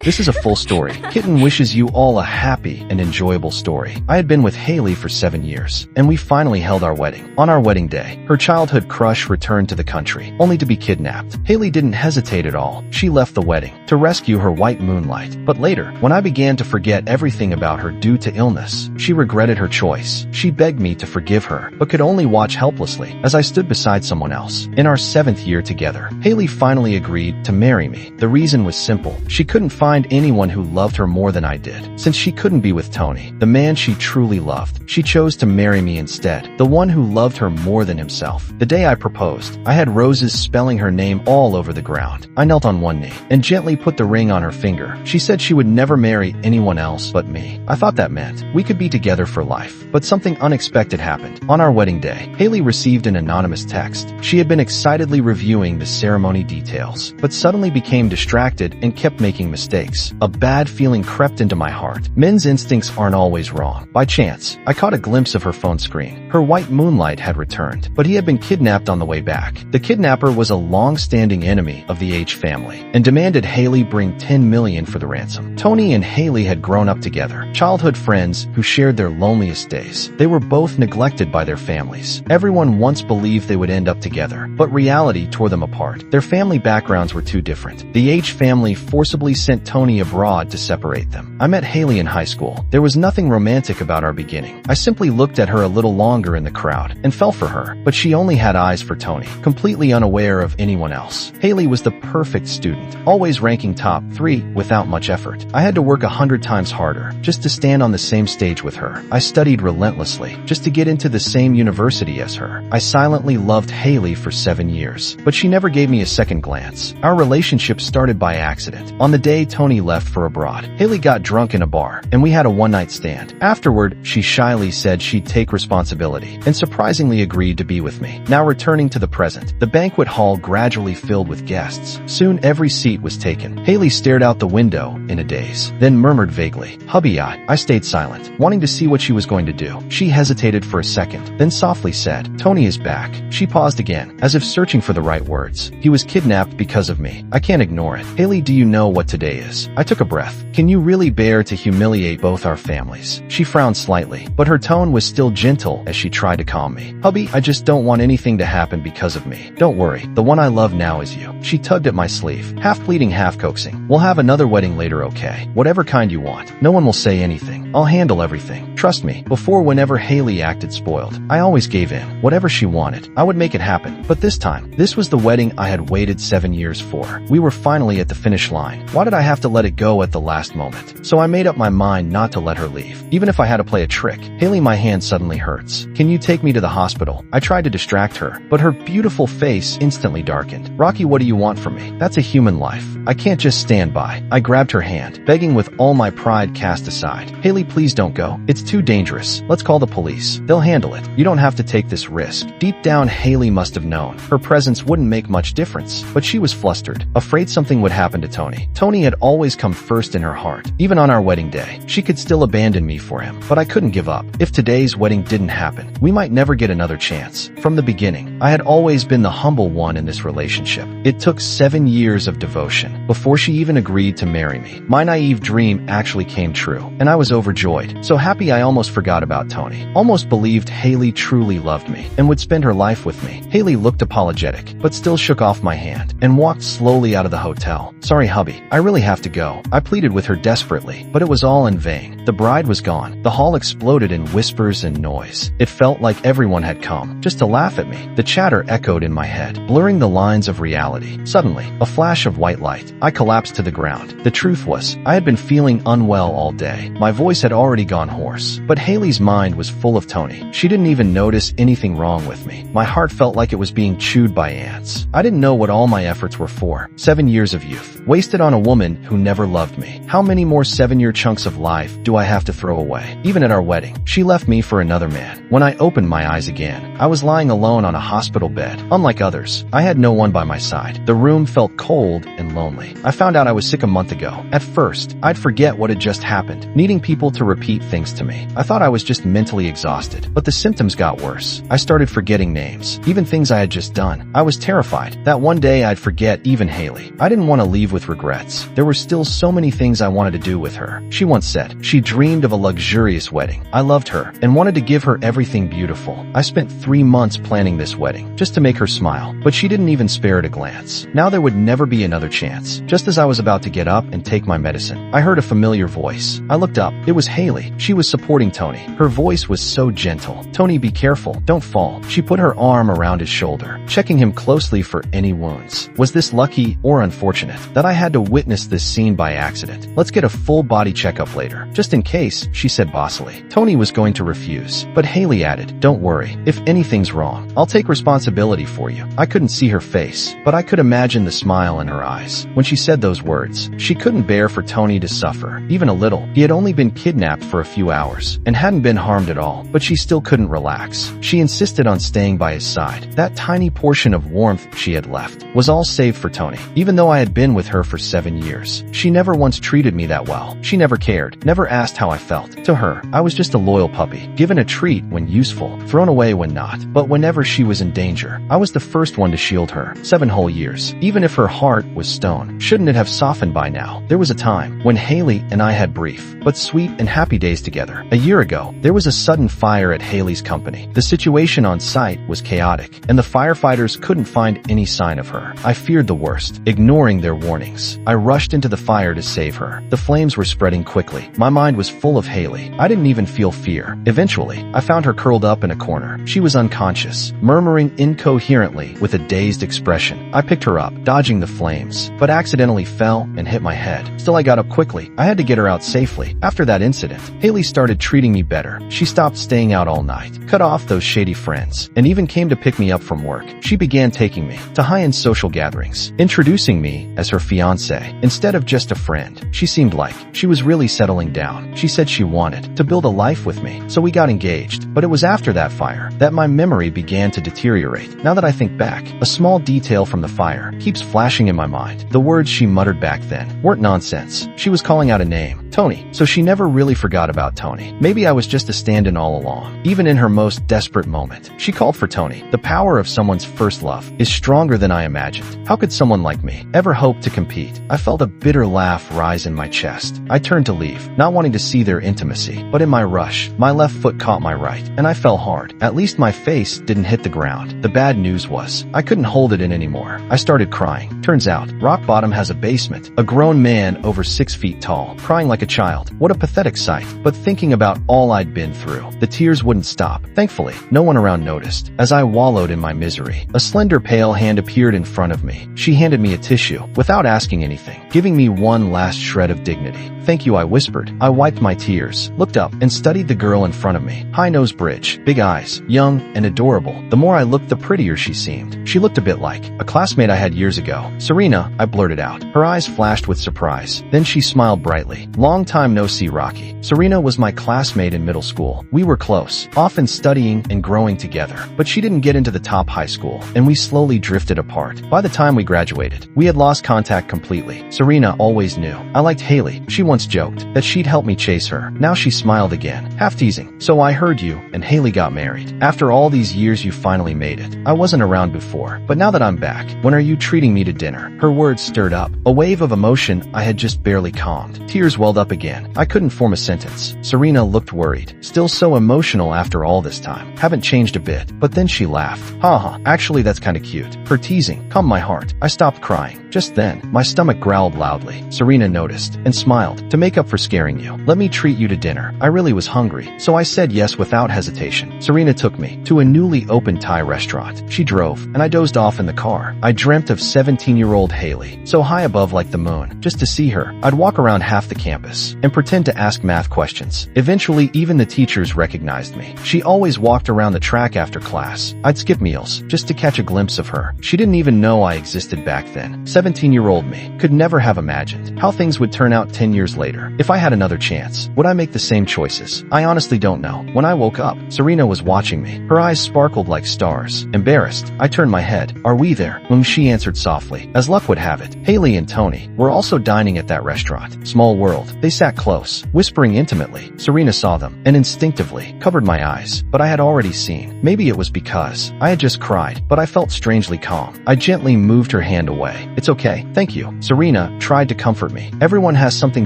This is a full story. Kitten wishes you all a happy and enjoyable story. I had been with Hailey for 7 years, and we finally held our wedding. On our wedding day, her childhood crush returned to the country, only to be kidnapped. Hailey didn't hesitate at all. She left the wedding to rescue her white moonlight. But later, when I began to forget everything about her due to illness, she regretted her choice. She begged me to forgive her, but could only watch helplessly as I stood beside someone else. In our 7th year together, Hailey finally agreed to marry me. The reason was simple. She couldn't find anyone who loved her more than I did. Since she couldn't be with Tony, the man she truly loved, she chose to marry me instead, the one who loved her more than himself. The day I proposed, I had roses spelling her name all over the ground. I knelt on one knee and gently put the ring on her finger. She said she would never marry anyone else but me. I thought that meant we could be together for life. But something unexpected happened. On our wedding day, Hailey received an anonymous text. She had been excitedly reviewing the ceremony details, but suddenly became distracted and kept making mistakes. A bad feeling crept into my heart. Men's instincts aren't always wrong. By chance, I caught a glimpse of her phone screen. Her white moonlight had returned, but he had been kidnapped on the way back. The kidnapper was a long-standing enemy of the H family and demanded Hailey bring $10 million for the ransom. Tony and Hailey had grown up together, childhood friends who shared their loneliest days. They were both neglected by their families. Everyone once believed they would end up together, but reality tore them apart. Their family backgrounds were too different. The H family forcibly sent Tony abroad to separate them. I met Hailey in high school. There was nothing romantic about our beginning. I simply looked at her a little longer in the crowd and fell for her, but she only had eyes for Tony, completely unaware of anyone else. Hailey was the perfect student, always ranking top 3 without much effort. I had to work 100 times harder just to stand on the same stage with her. I studied relentlessly just to get into the same university as her. I silently loved Hailey for 7 years, but she never gave me a second glance. Our relationship started by accident. On the day Tony left for abroad, Hailey got drunk in a bar, and we had a one-night stand. Afterward, she shyly said she'd take responsibility, and surprisingly agreed to be with me. Now returning to the present, the banquet hall gradually filled with guests. Soon every seat was taken. Hailey stared out the window in a daze, then murmured vaguely, "Hubby, I stayed silent, wanting to see what she was going to do. She hesitated for a second, then softly said, "Tony is back." She paused again, as if searching for the right words. "He was kidnapped because of me. I can't ignore it." "Hailey, do you know what today is?" I took a breath. "Can you really bear to humiliate both our families?" She frowned slightly, but her tone was still gentle as she tried to calm me. "Hubby, I just don't want anything to happen because of me. Don't worry, the one I love now is you." She tugged at my sleeve, half pleading, half coaxing. "We'll have another wedding later, okay? Whatever kind you want. No one will say anything. I'll handle everything. Trust me." Before, whenever Hailey acted spoiled, I always gave in. Whatever she wanted, I would make it happen. But this time, this was the wedding I had waited 7 years for. We were finally at the finish line. Why did I have to let it go at the last moment? So I made up my mind not to let her leave, even if I had to play a trick. "Hailey, my hand suddenly hurts. Can you take me to the hospital?" I tried to distract her, but her beautiful face instantly darkened. "Rocky, what do you want from me? That's a human life. I can't just stand by." I grabbed her hand, begging with all my pride cast aside. "Hailey, please don't go. It's too dangerous. Let's call the police. They'll handle it. You don't have to take this risk." Deep down, Hailey must have known her presence wouldn't make much difference, but she was flustered, afraid something would happen to Tony. Tony had always come first in her heart. Even on our wedding day, she could still abandon me for him, but I couldn't give up. If today's wedding didn't happen, we might never get another chance. From the beginning, I had always been the humble one in this relationship. It took 7 years of devotion before she even agreed to marry me. My naive dream actually came true, and I was overjoyed. So happy I almost forgot about Tony. Almost believed Hailey truly loved me and would spend her life with me. Hailey looked apologetic, but still shook off my hand and walked slowly out of the hotel. "Sorry, hubby. I really have to go." I pleaded with her desperately, but it was all in vain. The bride was gone. The hall exploded in whispers and noise. It felt like everyone had come just to laugh at me. The chatter echoed in my head, blurring the lines of reality. Suddenly, a flash of white light. I collapsed to the ground. The truth was, I had been feeling unwell all day. My voice had already gone hoarse, but Hailey's mind was full of Tony. She didn't even notice anything wrong with me. My heart felt like it was being chewed by ants. I didn't know what all my efforts were for. 7 years of youth, wasted on a woman who never loved me. How many more 7-year chunks of life do I have to throw away? Even at our wedding, she left me for another man. When I opened my eyes again, I was lying alone on a hospital bed. Unlike others, I had no one by my side. The room felt cold and lonely. I found out I was sick a month ago. At first, I'd forget what had just happened, needing people to repeat things to me. I thought I was just mentally exhausted, but the symptoms got worse. I started forgetting names, even things I had just done. I was terrified that one day I'd forget even Hailey. I didn't want to leave with regrets. There were still so many things I wanted to do with her. She once said she dreamed of a luxurious wedding. I loved her and wanted to give her everything beautiful. I spent 3 months planning this wedding just to make her smile, but she didn't even spare it a glance. Now there would never be another chance. Just as I was about to get up and take my medicine, I heard a familiar voice. I looked up. It was Hailey. She was supporting Tony. Her voice was so gentle. "Tony, be careful. Don't fall." She put her arm around his shoulder, checking him closely for any wounds. Was this lucky or unfortunate that I had to witness this scene by accident? "Let's get a full body checkup later, just in case," she said bossily. Tony was going to refuse, but Hailey added, "Don't worry. If anything's wrong, I'll take responsibility for you." I couldn't see her face, but I could imagine the smile in her eyes. When she said those words, she couldn't bear for Tony to suffer, even a little. He had only been kidnapped for a few hours and hadn't been harmed at all, but she still couldn't relax. She insisted on staying by his side. That tiny portion of warmth she had left was all saved for Tony. Even though I had been with her for 7 years, she never once treated me that well. She never cared, never asked how I felt. To her, I was just a loyal puppy, given a treat when useful, thrown away when not. But whenever she was in danger, I was the first one to shield her. 7 whole years. Even if her heart was stone, shouldn't it have softened by now? There was a time when Hailey and I had brief, but sweet and happy days together. A year ago, there was a sudden fire at Hailey's company. The situation on site was chaotic, and the firefighters couldn't find any sign of her. I feared the worst, ignoring their warnings. I rushed into the fire to save her. The flames were spreading quickly. My mind was full of Hailey. I didn't even feel fear. Eventually, I found her curled up in a corner. She was unconscious, murmuring incoherently with a dazed expression. I picked her up, dodging the flames, but accidentally fell and hit my head. Still, I got up quickly. I had to get her out safely. After that incident, Hailey started treating me better. She stopped staying out all night, cut off those shady friends, and even came to pick me up from work. She began taking me to high-end social gatherings, introducing me as her fiancé instead of just a friend. She seemed like she was really settling down. She said she wanted to build a life with me, so we got engaged. But it was after that fire that my memory began to deteriorate. Now that I think back, a small detail from the fire keeps flashing in my mind. The words she muttered back then weren't nonsense. She was calling out a name, Tony. So she never really forgot about Tony. Maybe I was just a stand-in all along. Even in her most desperate moment, she called for Tony. The power of someone's first love is stronger than I imagined. How could someone like me ever hope to compete? I felt a bitter laugh rise in my chest. I turned to leave, not wanting to see their intimacy. But in my rush, my left foot caught my right, and I fell hard. At least my face didn't hit the ground. The bad news was, I couldn't hold it in anymore. I started crying. Turns out, rock bottom has a basement. A grown man over 6 feet tall, crying like a child. What a pathetic sight. But thinking about all I'd been through, the tears wouldn't stop. Thankfully, no one around noticed. As I wallowed in my misery, a slender pale hand appeared in front of me. She handed me a tissue, without asking anything, giving me one last shred of dignity. "Thank you," I whispered. I wiped my tears, looked up, and studied the girl in front of me. High-nose bridge, big eyes, young and adorable. The more I looked, the prettier she seemed. She looked a bit like a classmate I had years ago. "Serena," I blurted out. Her eyes flashed with surprise. Then she smiled brightly. "Long time no see, Rocky." Serena was my classmate in middle school. We were close, often studying and growing together. But she didn't get into the top high school, and we slowly drifted apart. By the time we graduated, we had lost contact completely. Serena always knew I liked Hailey. She once joked that she'd help me chase her. Now she smiled again, half teasing. "So I heard you and Hailey got married. After all these years, you finally made it. I wasn't around before, but now that I'm back, when are you treating me to dinner?" Her words stirred up a wave of emotion I had just barely calmed. Tears welled up again. I couldn't form a sentence. Serena looked worried. Still so emotional after all this time. Haven't changed a bit. But then she laughed. "Haha, actually that's kinda cute." Her teasing calmed my heart. I stopped crying. Just then, my stomach growled loudly. Serena noticed and smiled. "To make up for scaring you, let me treat you to dinner." I really was hungry, so I said yes without hesitation. Serena took me to a newly opened Thai restaurant. She drove, and I dozed off in the car. I dreamt of 17-year-old Hailey, so high above like the moon. Just to see her, I'd walk around half the campus and pretend to ask math questions. Eventually, even the teachers recognized me. She always walked around the track after class. I'd skip meals just to catch a glimpse of her. She didn't even know I existed back then. 17-year-old me could never have imagined how things would turn out 10 years later. If I had another chance, would I make the same choices? I honestly don't know. When I woke up, Serena was watching me. Her eyes sparkled like stars. Embarrassed, I turned my head. "Are we there?" She answered softly. As luck would have it, Hailey and Tony were also dining at that restaurant. Small world. They sat close, whispering intimately. Serena saw them and instinctively covered my eyes, but I had already seen. Maybe it was because I had just cried, but I felt strangely calm. I gently moved her hand away. "It's okay. Thank you." Serena tried to comfort me. Everyone has something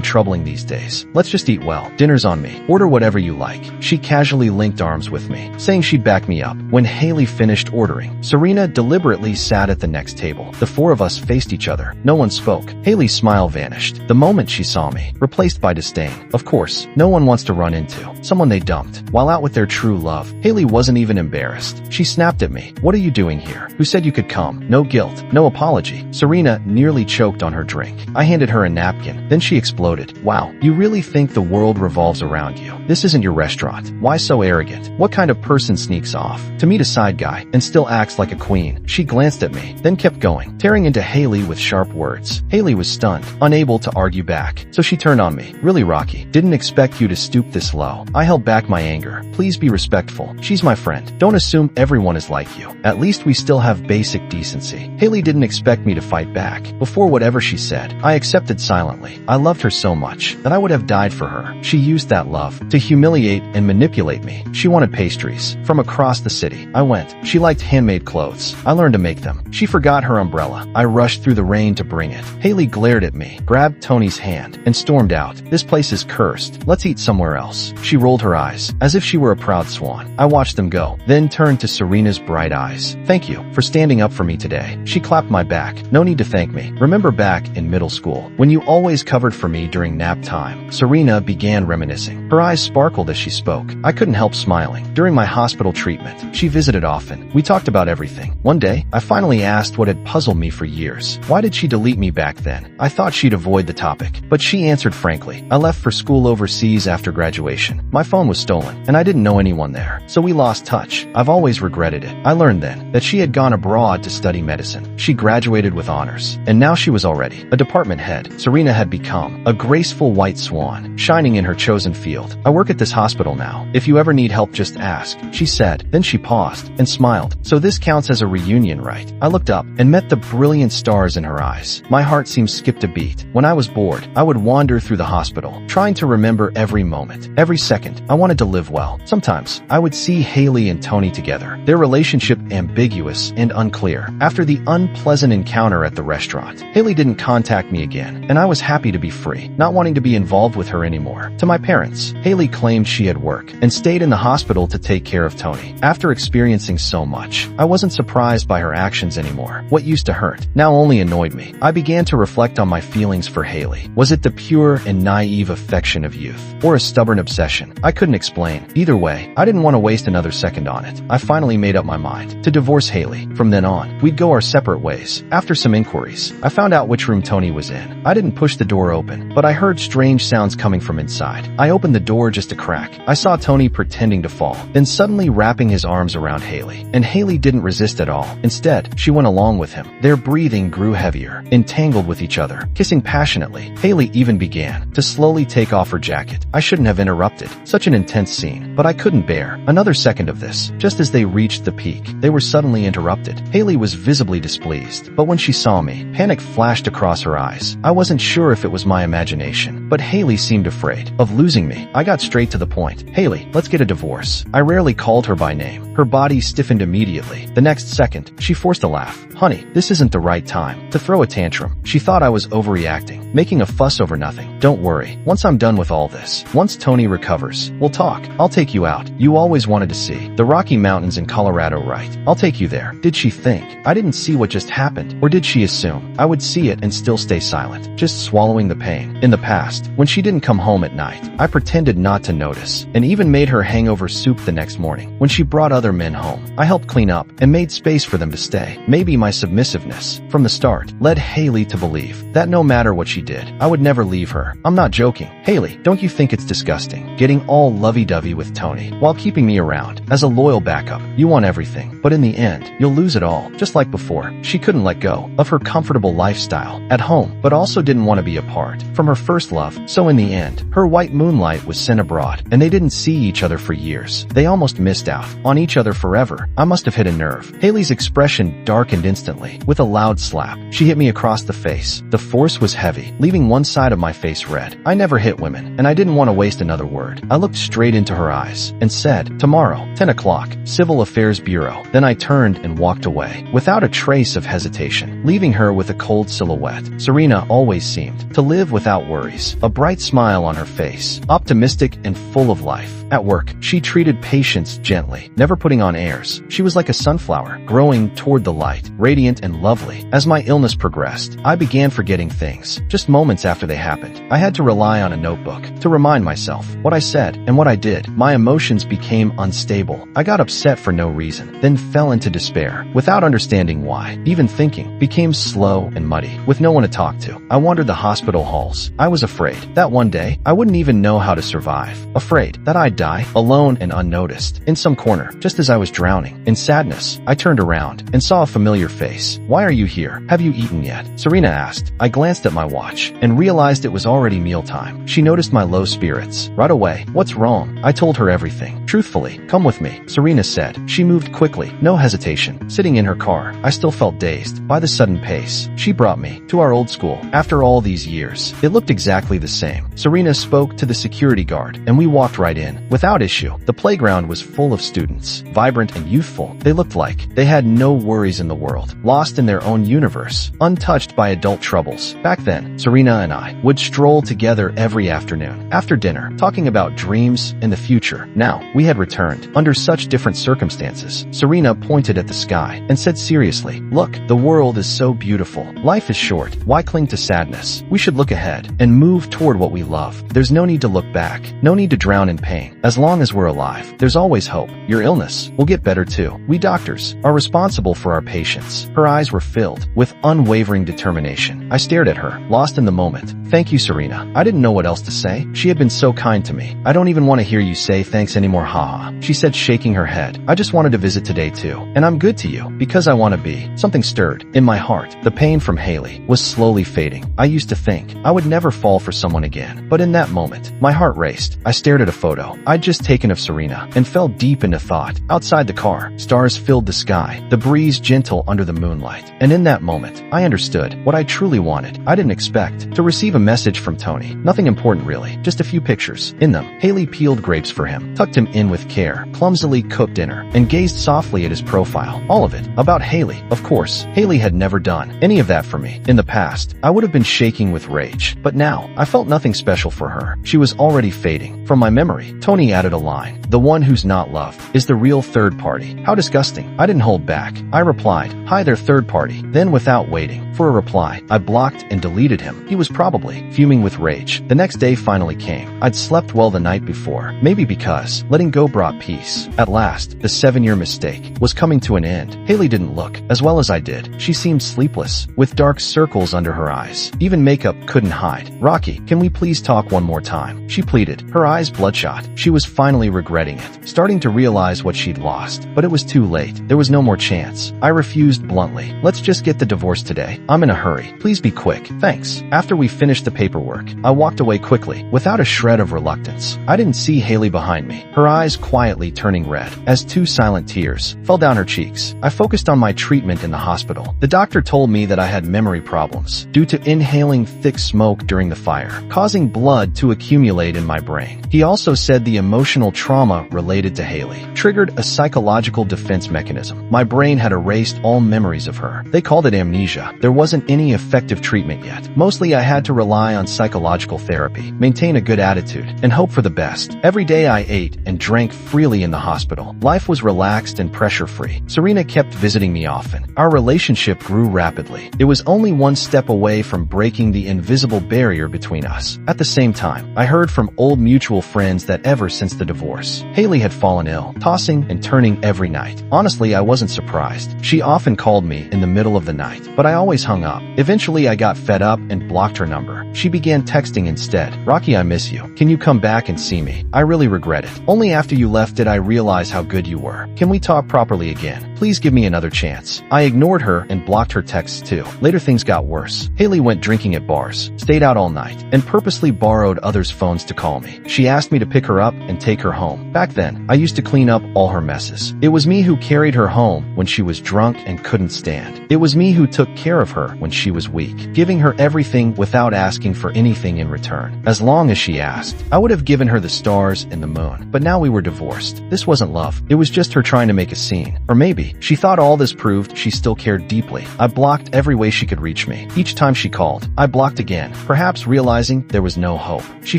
troubling these days. Let's just eat well. Dinner's on me. Order whatever you like. She casually linked arms with me, saying she'd back me up. When Hailey finished ordering, Serena deliberately sat at the next table. The four of us faced each other. No one spoke. Hailey's smile vanished the moment she saw me, replaced by disdain. Of course, no one wants to run into someone they dumped while out with their true love. Hailey wasn't even embarrassed. She snapped at me. What are you doing here? Who said you could come? No guilt, no apology. Serena nearly choked on her drink. I handed her a napkin. Then she exploded. Wow, you really think the world revolves around you? This isn't your restaurant. Why so arrogant? What kind of person sneaks off to meet a side guy and still acts like a queen? She glanced at me, then kept going, tearing into Hailey with sharp words. Hailey was stunned, unable to argue back. So she turned on me. Really, Rocky? Didn't expect you to stoop this low. I held back my anger. Please be respectful. She's my friend. Don't assume everyone is like you. At least we still have basic decency. Hailey didn't expect me to fight back. Before whatever she said, I accepted silently. I loved her so much that I would have died for her. She used that love to humiliate and manipulate me. She wanted pastries from across the city. I went. She liked handmade clothes. I learned to make them. She forgot her umbrella. I rushed through the rain to bring it. Hailey glared at me, grabbed Tony's hand, and stormed out. This place is cursed. Let's eat somewhere else. She rolled her eyes, as if she were a proud swan. I watched them go, then turned to Serena's bright eyes. Thank you for standing up for me today. She clapped my back. No need to thank me. Remember back in middle school, when you always covered for me during nap time? Serena began reminiscing. Her eyes sparkled as she spoke. I couldn't help smiling. During my hospital treatment, she visited often. We talked about everything. One day, I finally asked what had puzzled me for years. Why did she delete me back then? I thought she'd avoid the topic, but she answered frankly. I left for school overseas after graduation. My phone was stolen, and I didn't know anyone there, so we lost touch. I've always regretted it. I learned then that she had gone abroad to study medicine. She graduated with honors, and now she was already a department head. Serena had become a graceful white swan, shining in her chosen field. I work at this hospital now. If you ever need help, just ask, she said. Then she paused and smiled. So this counts as a reunion, right? I looked up and met the brilliant stars in her eyes. My heart seemed skipped a beat. When I was bored, I would wander through the hospital, trying to remember every moment, every second. I wanted to live well. Sometimes, I would see Hailey and Tony together, their relationship ambiguous and unclear. After the unpleasant encounter at the restaurant, Hailey didn't contact me again, and I was happy to be free, not wanting to be involved with her anymore. To my parents, Hailey claimed she had work and stayed in the hospital to take care of Tony. After experiencing so much, I wasn't surprised by her actions anymore. What used to hurt now only annoyed me. I began to reflect on my feelings for Hailey. Was it the pure and naive affection of youth, or a stubborn obsession? I couldn't explain. Either way, I didn't want to waste another second on it. I finally made up my mind to divorce Hailey. From then on, we'd go our separate ways. After some inquiries, I found out which room Tony was in. I didn't push the door open, but I heard strange sounds coming from inside. I opened the door just a crack. I saw Tony pretending to fall, then suddenly wrapping his arms around Hailey. And Hailey didn't resist at all. Instead, she went along with him. Their breathing grew heavier, entangled with each other, kissing passionately. Hailey even began to slowly take off her jacket. I shouldn't have interrupted such an intense scene, but I couldn't bear another second of this. Just as they reached the peak, they were suddenly interrupted. Hailey was visibly displeased, but when she saw me, panic flashed across her eyes. I wasn't sure if it was my imagination, but Hailey seemed afraid of losing me. I got straight to the point. Hailey, let's get a divorce. I rarely called her by name. Her body stiffened immediately. The next second, she forced a laugh. Honey, this isn't the right time to throw a tantrum. She thought I was overreacting, making a fuss over nothing. Don't worry. Once I'm done with all this, once Tony recovers, we'll talk. I'll take you out. You always wanted to see the Rocky Mountains in Colorado, right? I'll take you there. Did she think I didn't see what just happened? Or did she assume I would see it and still stay silent, just swallowing the pain? In the past, when she didn't come home at night, I pretended not to notice, and even made her hangover soup the next morning. When she brought other men home, I helped clean up and made space for them to stay. Maybe my submissiveness, from the start, led Hailey to believe that no matter what she did, I would never leave her. I'm not joking. Hailey, don't you think it's disgusting getting all lovey-dovey with Tony while keeping me around as a loyal backup? You want everything, but in the end, you'll lose it all. Just like before, she couldn't let go of her comfortable lifestyle at home, but also didn't want to be apart from her first love. So in the end, her white moonlight was sent abroad, and they didn't see each other for years. They almost missed out on each other forever. I must have hit a nerve. Hailey's expression darkened instantly. With a loud slap, she hit me across the face. The force was heavy, leaving one side of my face red. I never hit women, and I didn't want to waste another word. I looked straight into her eyes and said, "Tomorrow, 10 o'clock, Civil Affairs Bureau." Then I turned and walked away, without a trace of hesitation, leaving her with a cold silhouette. Serena always seemed to live without worries, a bright smile on her face, optimistic and full of life. At work, she treated patients gently, never putting on airs. She was like a sunflower, growing toward the light, radiant and lovely. As my illness progressed, I began forgetting things, just moments after they happened. I had to rely on a notebook to remind myself what I said and what I did. My emotions became unstable. I got upset for no reason, then fell into despair, without understanding why. Even thinking became slow and muddy, with no one to talk to. I wandered the hospital halls. I was afraid that one day I wouldn't even know how to survive. Afraid that I'd die, alone and unnoticed, in some corner, just as I was drowning. In sadness, I turned around and saw a familiar face. "Why are you here? Have you eaten yet?" Serena asked. I glanced at my watch and realized it was already mealtime. She noticed my low spirits. Right away, "What's wrong?" I told her everything. Truthfully, "Come with me," Serena said. She moved quickly, no hesitation. Sitting in her car, I still felt dazed by the sudden pace. She brought me to our old school. After all these years, it looked exactly the same. Serena spoke to the security guard, and we walked right in. Without issue, the playground was full of students, vibrant and youthful. They looked like they had no worries in the world, lost in their own universe, untouched by adult troubles. Back then, Serena and I would stroll together every afternoon, after dinner, talking about dreams and the future. Now, we had returned, under such different circumstances. Serena pointed at the sky and said seriously, "Look, the world is so beautiful. Life is short. Why cling to sadness? We should look ahead and move toward what we love. There's no need to look back, no need to drown in pain. As long as we're alive, there's always hope. Your illness will get better too. We doctors are responsible for our patients." Her eyes were filled with unwavering determination. I stared at her, lost in the moment. "Thank you, Serena." I didn't know what else to say. She had been so kind to me. "I don't even want to hear you say thanks anymore, haha," she said, shaking her head. "I just wanted to visit today too. And I'm good to you, because I want to be." Something stirred in my heart. The pain from Hailey was slowly fading. I used to think I would never fall for someone again. But in that moment, my heart raced. I stared at a photo I'd just taken of Serena and fell deep into thought. Outside the car, stars filled the sky, the breeze gentle under the moonlight. And in that moment, I understood what I truly wanted. I didn't expect to receive a message from Tony. Nothing important really, just a few pictures. In them, Hailey peeled grapes for him, tucked him in with care, clumsily cooked dinner, and gazed softly at his profile. All of it about Hailey. Of course, Hailey had never done any of that for me. In the past, I would have been shaking with rage. But now, I felt nothing special for her. She was already fading from my memory. Tony added a line. "The one who's not loved is the real third party." How disgusting. I didn't hold back. I replied, "Hi there, third party." Then without waiting for a reply, I blocked and deleted him. He was probably fuming with rage. The next day finally came. I'd slept well the night before, maybe because letting go brought peace. At last, the 7-year mistake was coming to an end. Hailey didn't look as well as I did. She seemed sleepless, with dark circles under her eyes. Even makeup couldn't hide. "Rocky, can we please talk one more time?" she pleaded, her eyes bloodshot. She was finally regretting it, starting to realize what she'd lost. But it was too late. There was no more chance. I refused bluntly. "Let's just get the divorce today. I'm in a hurry. Please be quick. Thanks." After we finished the paperwork, I walked away quickly, without a shred of reluctance. I didn't see Hailey behind me, her eyes quietly turning red, as 2 silent tears fell down her cheeks. I focused on my treatment in the hospital. The doctor told me that I had memory problems due to inhaling thick smoke during the fire, causing blood to accumulate in my brain. He also said the emotional trauma related to Hailey triggered a psychological defense mechanism. My brain had erased all memories of her. They called it amnesia. There wasn't any effective treatment yet. Mostly I had to rely on psychological therapy, maintain a good attitude, and hope for the best. Every day I ate and drank freely in the hospital. Life was relaxed and pressure-free. Serena kept visiting me often. Our relationship grew rapidly. It was only one step away from breaking the invisible barrier between us. At the same time, I heard from old mutual friends that ever since the divorce, Hailey had fallen ill, tossing and turning every night. Honestly, I wasn't surprised. She often called me in the middle of the night, but I always hung up. Eventually, I got fed up and blocked her number. She began texting instead. "Rocky, I miss you. Can you come back and see me? I really regret it. Only after you left did I realize how good you were. Can we talk properly again? Please give me another chance." I ignored her and blocked her texts too. Later things got worse. Hailey went drinking at bars, stayed out all night, and purposely borrowed others' phones to call me. She asked me to pick her up and take her home. Back then, I used to clean up all her messes. It was me who carried her home when she was drunk and couldn't stand. It was me who took care of her when she was weak, giving her everything without asking for anything in return. As long as she asked, I would have given given her the stars and the moon, but now we were divorced. This wasn't love. It was just her trying to make a scene. Or maybe she thought all this proved she still cared deeply. I blocked every way she could reach me. Each time she called, I blocked again, perhaps realizing there was no hope. She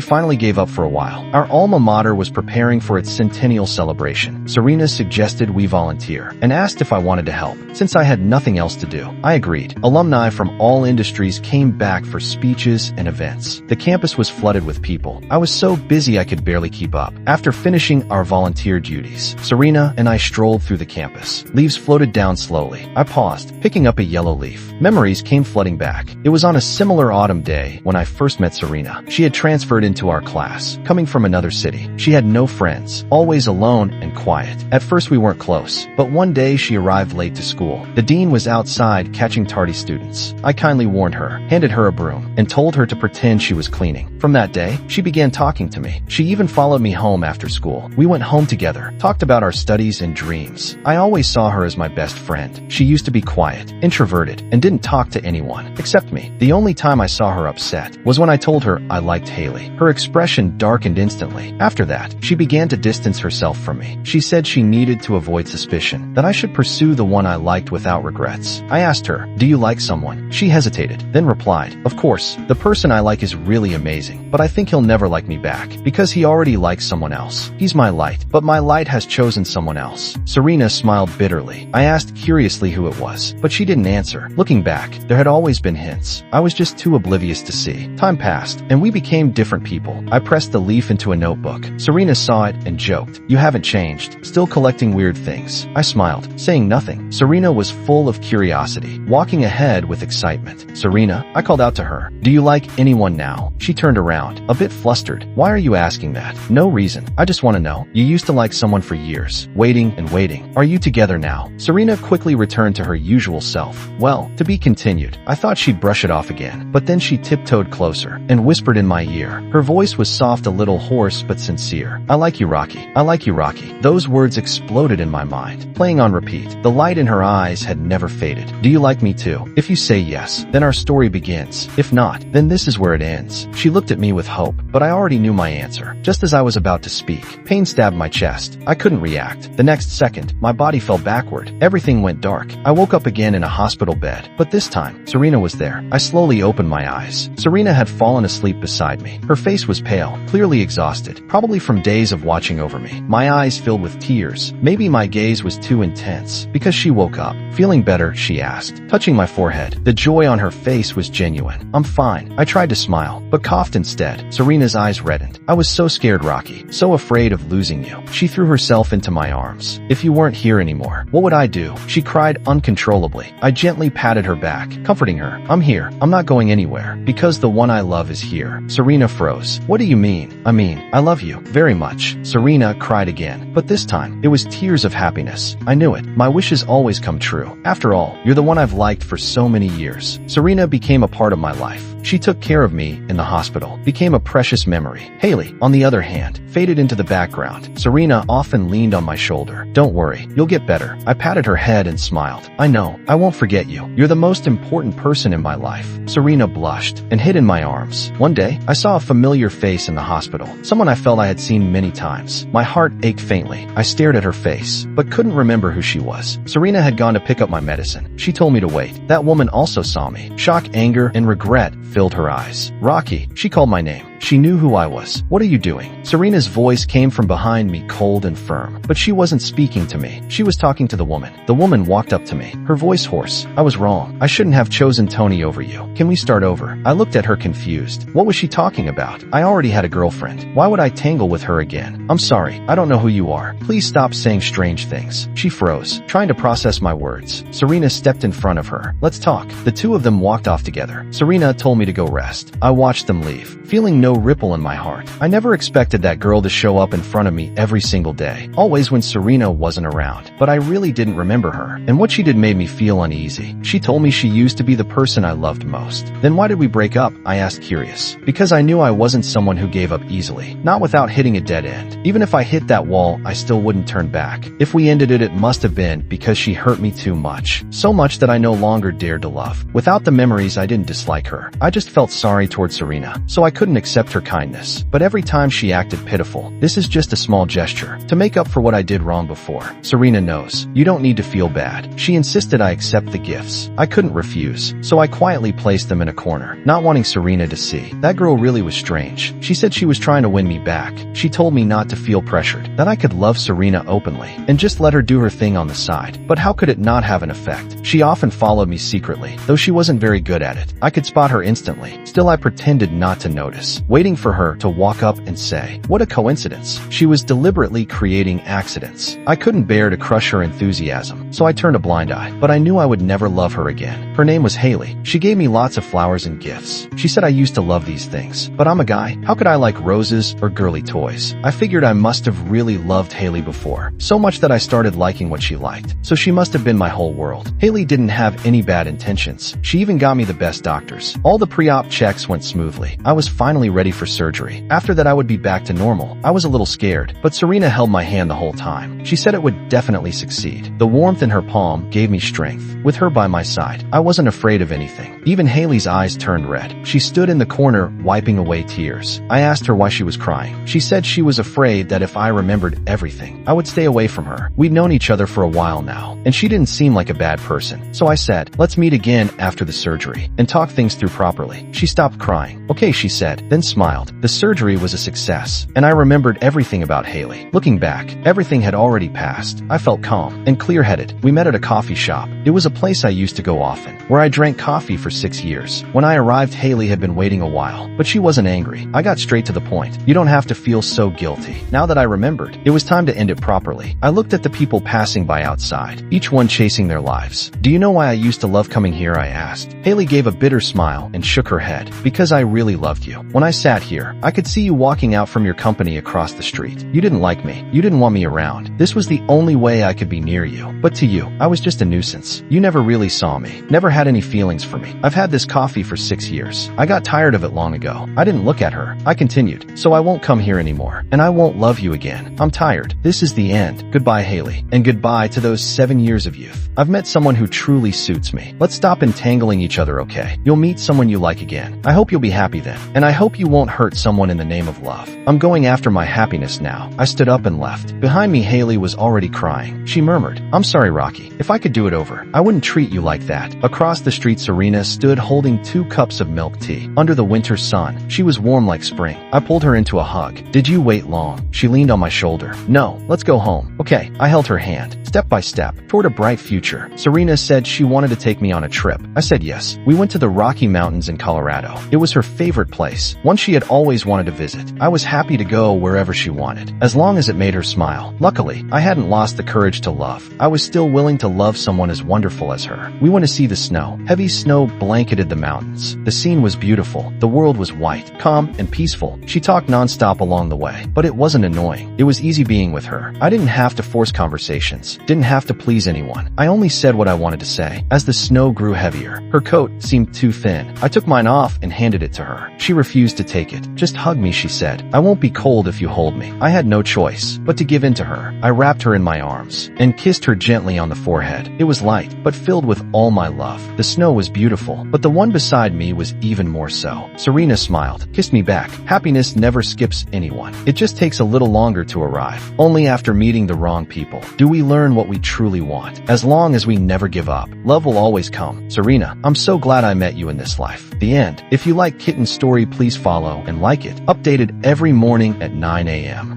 finally gave up for a while. Our alma mater was preparing for its centennial celebration. Serena suggested we volunteer and asked if I wanted to help. Since I had nothing else to do, I agreed. Alumni from all industries came back for speeches and events. The campus was flooded with people. I was so busy I could barely keep up. After finishing our volunteer duties, Serena and I strolled through the campus. Leaves floated down slowly. I paused, picking up a yellow leaf. Memories came flooding back. It was on a similar autumn day when I first met Serena. She had transferred into our class, coming from another city. She had no friends, always alone and quiet. At first we weren't close, but one day she arrived late to school. The dean was outside catching tardy students. I kindly warned her, handed her a broom, and told her to pretend she was cleaning. From that day, she began talking to me. She even followed me home after school. We went home together, talked about our studies and dreams. I always saw her as my best friend. She used to be quiet, introverted, and didn't talk to anyone, except me. The only time I saw her upset was when I told her I liked Hailey. Her expression darkened instantly. After that, she began to distance herself from me. She said she needed to avoid suspicion, that I should pursue the one I liked without regrets. I asked her, "Do you like someone?" She hesitated, then replied, "Of course, the person I like is really amazing, but I think he'll never like me back, because he already likes someone else. He's my light, but my light has chosen someone else." Serena smiled bitterly. I asked curiously who it was, but she didn't answer. Looking back, there had always been hints. I was just too oblivious to see. Time passed, and we became different people. I pressed the leaf into a notebook. Serena saw it and joked, "You haven't changed, still collecting weird things." I smiled, saying nothing. Serena was full of curiosity, walking ahead with excitement. "Serena," I called out to her, "do you like anyone now?" She turned around, a bit flustered. "Why are you asking that?" "No reason. I just want to know. You used to like someone for years, waiting and waiting. Are you together now?" Serena quickly returned to her usual self. "Well, to be continued." I thought she'd brush it off again, but then she tiptoed closer and whispered in my ear. Her voice was soft, a little hoarse but sincere. "I like you, Rocky. I like you, Rocky." Those words exploded in my mind, playing on repeat. The light in her eyes had never faded. "Do you like me too? If you say yes, then our story begins. If not, then this is where it ends." She looked at me with hope, but I already knew my answer. Just as I was about to speak, pain stabbed my chest. I couldn't react. The next second, my body fell backward. Everything went dark. I woke up again in a hospital bed, but this time, Serena was there. I slowly opened my eyes. Serena had fallen asleep beside me. Her face was pale, clearly exhausted, probably from days of watching over me. My eyes filled with tears. Maybe my gaze was too intense. Because she woke up. "Feeling better?" she asked, touching my forehead. The joy on her face was genuine. "I'm fine." I tried to smile, but coughed instead. Serena's eyes reddened. "I was so scared, Rocky. So afraid of losing you." She threw herself into my arms. "If you weren't here anymore, what would I do?" She cried uncontrollably. I gently patted her back, comforting her. "I'm here. I'm not going anywhere. Because the one I love is here." Serena froze. "What do you mean?" "I mean, I love you very much." Serena cried again, but this time, it was tears of happiness. I knew it. My wishes always come true. After all, you're the one I've liked for so many years. Serena became a part of my life. She took care of me in the hospital, became a precious memory. Hailey, on the other hand, faded into the background. Serena often leaned on my shoulder. "Don't worry, you'll get better." I patted her head and smiled. "I know, I won't forget you. You're the most important person in my life." Serena blushed and hid in my arms. One day, I saw a familiar face in the hospital, someone I felt I had seen many times. My heart ached faintly. I stared at her face, but couldn't remember who she was. Serena had gone to pick up my medicine. She told me to wait. That woman also saw me. Shock, anger, and regret filled her eyes. "Rocky," she called my name. She knew who I was. "What are you doing?" Serena's voice came from behind me, cold and firm. But she wasn't speaking to me. She was talking to the woman. The woman walked up to me, her voice hoarse. "I was wrong. I shouldn't have chosen Tony over you. Can we start over?" I looked at her confused. What was she talking about? I already had a girlfriend. Why would I tangle with her again? "I'm sorry. I don't know who you are. Please stop saying strange things." She froze, trying to process my words. Serena stepped in front of her. "Let's talk." The two of them walked off together. Serena told me to go rest. I watched them leave, feeling no ripple in my heart. I never expected that girl to show up in front of me every single day, always when Serena wasn't around. But I really didn't remember her, and what she did made me feel uneasy. She told me she used to be the person I loved most. "Then why did we break up?" I asked, curious. "Because I knew I wasn't someone who gave up easily, not without hitting a dead end. Even if I hit that wall, I still wouldn't turn back. If we ended it, it must have been because she hurt me too much. So much that I no longer dared to love. Without the memories, I didn't dislike her. I just felt sorry toward Serena, so I couldn't accept accept her kindness. But every time she acted pitiful. This is just a small gesture to make up for what I did wrong before. Serena knows. You don't need to feel bad. She insisted I accept the gifts. I couldn't refuse, so I quietly placed them in a corner, not wanting Serena to see. That girl really was strange. She said she was trying to win me back. She told me not to feel pressured, that I could love Serena openly, and just let her do her thing on the side. But how could it not have an effect? She often followed me secretly, though she wasn't very good at it. I could spot her instantly. Still, I pretended not to notice, waiting for her to walk up and say, "What a coincidence." She was deliberately creating accidents. I couldn't bear to crush her enthusiasm, so I turned a blind eye. But I knew I would never love her again. Her name was Hailey. She gave me lots of flowers and gifts. She said I used to love these things. But I'm a guy. How could I like roses or girly toys? I figured I must have really loved Hailey before, so much that I started liking what she liked. So she must have been my whole world. Hailey didn't have any bad intentions. She even got me the best doctors. All the pre-op checks went smoothly. I was finally ready for surgery. After that I would be back to normal. I was a little scared, but Serena held my hand the whole time. She said it would definitely succeed. The warmth in her palm gave me strength. With her by my side, I wasn't afraid of anything. Even Hailey's eyes turned red. She stood in the corner, wiping away tears. I asked her why she was crying. She said she was afraid that if I remembered everything, I would stay away from her. We'd known each other for a while now, and she didn't seem like a bad person. So I said, let's meet again after the surgery and talk things through properly. She stopped crying. Okay, she said, then smiled. The surgery was a success, and I remembered everything about Hailey. Looking back, everything had already passed. I felt calm and clear-headed. We met at a coffee shop. It was a place I used to go often, where I drank coffee for 6 years. When I arrived, Hailey had been waiting a while, but she wasn't angry. I got straight to the point. You don't have to feel so guilty. Now that I remembered, it was time to end it properly. I looked at the people passing by outside, each one chasing their lives. Do you know why I used to love coming here? I asked. Hailey gave a bitter smile and shook her head. Because I really loved you. When I sat here, I could see you walking out from your company across the street. You didn't like me. You didn't want me around. This was the only way I could be near you. But to you, I was just a nuisance. You never really saw me. Never had any feelings for me. I've had this coffee for 6 years. I got tired of it long ago. I didn't look at her. I continued. So I won't come here anymore. And I won't love you again. I'm tired. This is the end. Goodbye, Hailey. And goodbye to those 7 years of youth. I've met someone who truly suits me. Let's stop entangling each other, okay? You'll meet someone you like again. I hope you'll be happy then. And I hope you won't hurt someone in the name of love. I'm going after my happiness now. I stood up and left. Behind me, Hailey was already crying. She murmured, I'm sorry, Rocky. If I could do it over, I wouldn't treat you like that. Across the street, Serena stood holding 2 cups of milk tea. Under the winter sun, she was warm like spring. I pulled her into a hug. Did you wait long? She leaned on my shoulder. No, let's go home. Okay. I held her hand, step by step, toward a bright future. Serena said she wanted to take me on a trip. I said yes. We went to the Rocky Mountains in Colorado. It was her favorite place, one she had always wanted to visit. I was happy to go wherever she wanted, as long as it made her smile. Luckily, I hadn't lost the courage to love. I was still willing to love someone as wonderful as her. We went to see the snow. Heavy snow blanketed the mountains. The scene was beautiful. The world was white, calm, and peaceful. She talked nonstop along the way, but it wasn't annoying. It was easy being with her. I didn't have to force conversations, didn't have to please anyone. I only said what I wanted to say. As the snow grew heavier, her coat seemed too thin. I took mine off and handed it to her. She refused to take it. Just hug me, she said. I won't be cold if you hold me. I had no choice but to give in to her. I wrapped her in my arms and kissed her gently on the forehead. It was light, but filled with all my love. The snow was beautiful, but the one beside me was even more so. Serena smiled, kissed me back. Happiness never skips anyone. It just takes a little longer to arrive. Only after meeting the wrong people do we learn what we truly want. As long as we never give up, love will always come. Serena, I'm so glad I met you in this life. The end. If you like Kitten's story, please follow and like it. Updated every morning at 9 a.m.